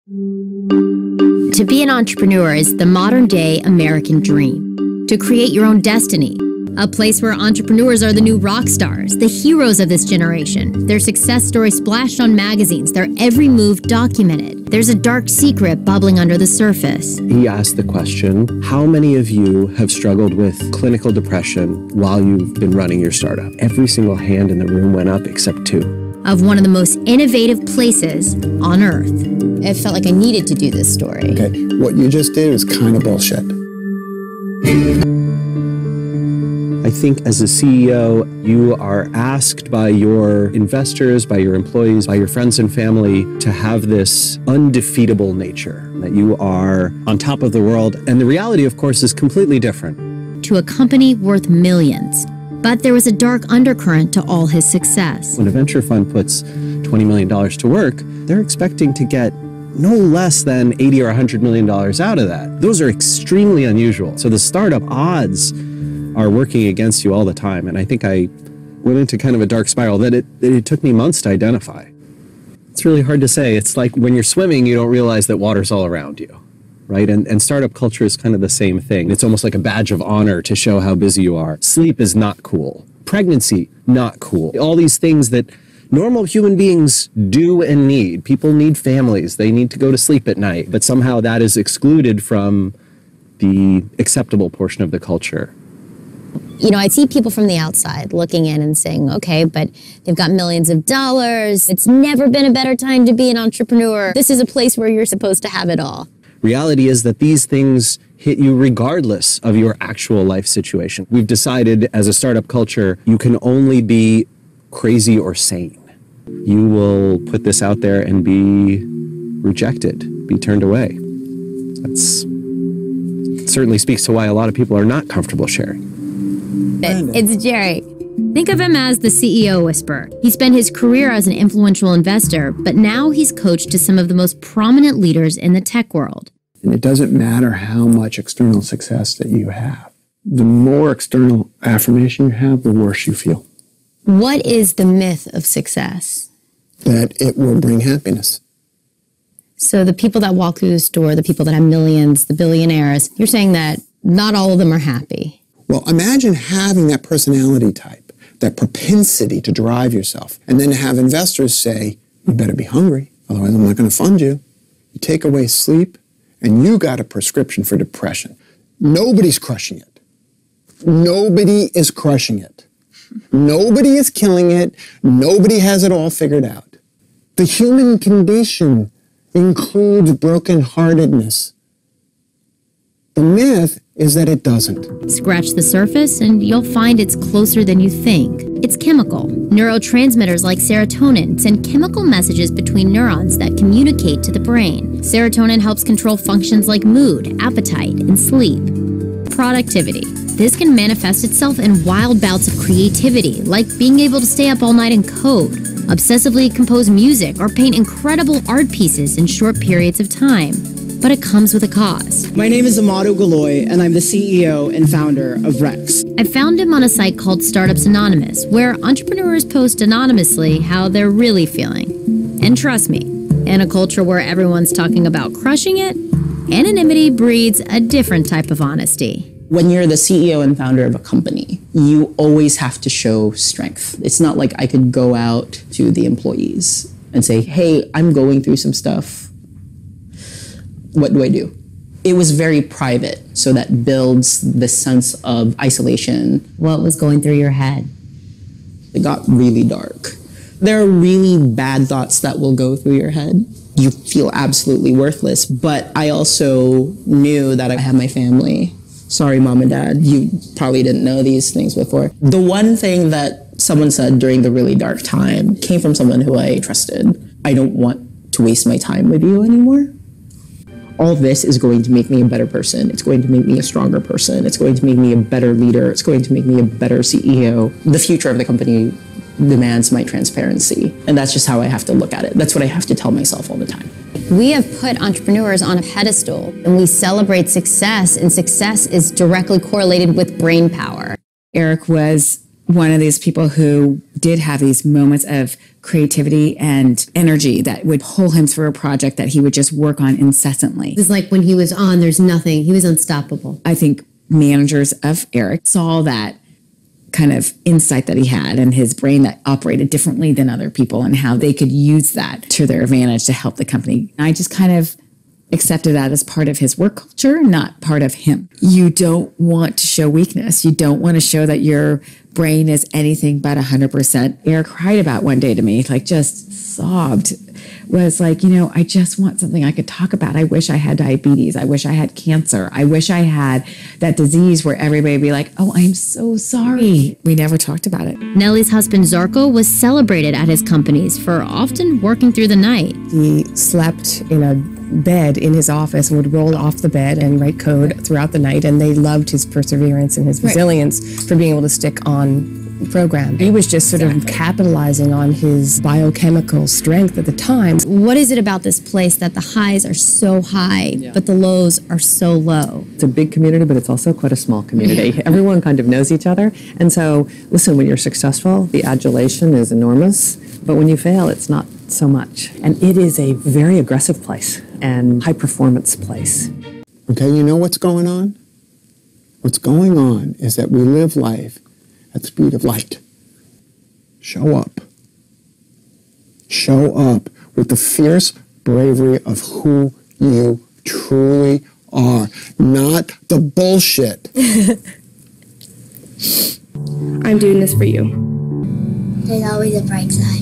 To be an entrepreneur is the modern-day American dream. To create your own destiny. A place where entrepreneurs are the new rock stars, the heroes of this generation. Their success stories splashed on magazines, their every move documented. There's a dark secret bubbling under the surface. He asked the question, how many of you have struggled with clinical depression while you've been running your startup? Every single hand in the room went up except 2. Of one of the most innovative places on Earth. It felt like I needed to do this story. Okay, what you just did is kind of bullshit. I think as a CEO, you are asked by your investors, by your employees, by your friends and family to have this undefeatable nature, that you are on top of the world. And the reality, of course, is completely different. To a company worth millions. But there was a dark undercurrent to all his success. When a venture fund puts $20 million to work, they're expecting to get no less than $80 or $100 million out of that. Those are extremely unusual. So the startup odds are working against you all the time. And I think I went into kind of a dark spiral that it took me months to identify. It's really hard to say. It's like when you're swimming, you don't realize that water's all around you. Right? And startup culture is kind of the same thing. It's almost like a badge of honor to show how busy you are. Sleep is not cool. Pregnancy, not cool. All these things that normal human beings do and need. People need families. They need to go to sleep at night. But somehow that is excluded from the acceptable portion of the culture. You know, I see people from the outside looking in and saying, okay, but they've got millions of dollars. It's never been a better time to be an entrepreneur. This is a place where you're supposed to have it all. Reality is that these things hit you regardless of your actual life situation. We've decided as a startup culture, you can only be crazy or sane. You will put this out there and be rejected, be turned away. That certainly speaks to why a lot of people are not comfortable sharing. It's Jerry. Think of him as the CEO whisperer. He spent his career as an influential investor, but now he's coached to some of the most prominent leaders in the tech world. And it doesn't matter how much external success that you have. The more external affirmation you have, the worse you feel. What is the myth of success? That it will bring happiness. So the people that walk through the store, the people that have millions, the billionaires, you're saying that not all of them are happy. Well, imagine having that personality type, that propensity to drive yourself, and then have investors say, you better be hungry, otherwise I'm not going to fund you. You take away sleep, and you got a prescription for depression. Nobody's crushing it. Nobody is crushing it. Nobody is killing it. Nobody has it all figured out. The human condition includes brokenheartedness. The myth is that it doesn't. Scratch the surface and you'll find it's closer than you think. It's chemical. Neurotransmitters like serotonin send chemical messages between neurons that communicate to the brain. Serotonin helps control functions like mood, appetite, and sleep. Productivity. This can manifest itself in wild bouts of creativity, like being able to stay up all night and code, obsessively compose music, or paint incredible art pieces in short periods of time. But it comes with a cost. My name is Amado Galoy, and I'm the CEO and founder of Rex. I found him on a site called Startups Anonymous, where entrepreneurs post anonymously how they're really feeling. And trust me, in a culture where everyone's talking about crushing it, anonymity breeds a different type of honesty. When you're the CEO and founder of a company, you always have to show strength. It's not like I could go out to the employees and say, hey, I'm going through some stuff. What do I do? It was very private, so that builds this sense of isolation. What was going through your head? It got really dark. There are really bad thoughts that will go through your head. You feel absolutely worthless, but I also knew that I had my family. Sorry, Mom and Dad, you probably didn't know these things before. The one thing that someone said during the really dark time came from someone who I trusted. I don't want to waste my time with you anymore. All this is going to make me a better person. It's going to make me a stronger person. It's going to make me a better leader. It's going to make me a better CEO. The future of the company demands my transparency. And that's just how I have to look at it. That's what I have to tell myself all the time. We have put entrepreneurs on a pedestal and we celebrate success, and success is directly correlated with brain power. Eric was one of these people who did have these moments of creativity and energy that would pull him through a project that he would just work on incessantly. It was like when he was on, there's nothing. He was unstoppable. I think managers of Eric saw that kind of insight that he had and his brain that operated differently than other people and how they could use that to their advantage to help the company. I just kind of accepted that as part of his work culture, not part of him. You don't want to show weakness. You don't want to show that your brain is anything but 100%. Eric cried about one day to me, like just sobbed, was like, you know, I just want something I could talk about. I wish I had diabetes. I wish I had cancer. I wish I had that disease where everybody would be like, oh, I'm so sorry. We never talked about it. Nelly's husband Zarko was celebrated at his companies for often working through the night. He slept in a bed in his office and would roll off the bed and write code throughout the night, and they loved his perseverance and his resilience for being able to stick on program. He was just sort of capitalizing on his biochemical strength at the time. What is it about this place that the highs are so high, but the lows are so low? It's a big community, but it's also quite a small community. Everyone kind of knows each other. And so, listen, when you're successful, the adulation is enormous. But when you fail, it's not so much. And it is a very aggressive place and high-performance place. Okay, you know what's going on? What's going on is that we live life at the speed of light. Show up. Show up with the fierce bravery of who you truly are, not the bullshit. I'm doing this for you. There's always a bright side.